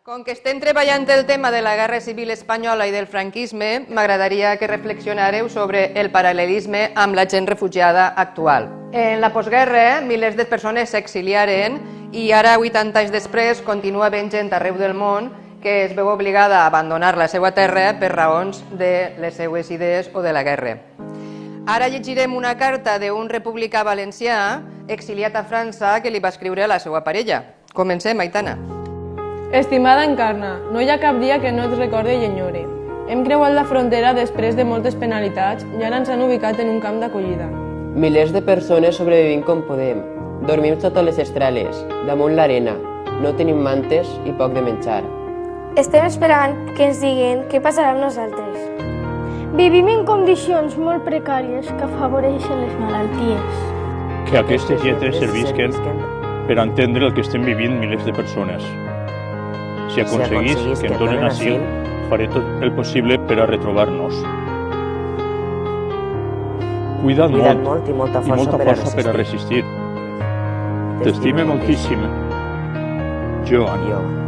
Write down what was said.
Com que estem treballant el tema de la Guerra Civil Espanyola i del franquisme, m'agradaria que reflexionareu sobre el paral·lelisme amb la gent refugiada actual. En la postguerra, milers de persones s'exiliaren i ara, 80 anys després, continua havent gent arreu del món que es veu obligada a abandonar la seva terra per raons de les seues idees o de la guerra. Ara llegirem una carta d'un republicà valencià exiliat a França que li va escriure a la seva parella. Comencem, Aitana. Estimada Encarna, no hi ha cap dia que no et recorde i enyore. Hem creuat la frontera després de moltes penalitats i ara ens han ubicat en un camp d'acollida. Milers de persones sobrevivim com podem. Dormim sota les estrales, damunt l'arena. No tenim mantes i poc de menjar. Estem esperant que ens diguin què passarà amb nosaltres. Vivim en condicions molt precàries que afavoreixen les malalties. Que aquestes lletres servisquen per entendre el que estem vivint milers de persones. Si aconseguís que em donen asil, faré tot el possible per a retrobar-nos. Cuida't molt i molta força per a resistir. T'estime moltíssim. Joan.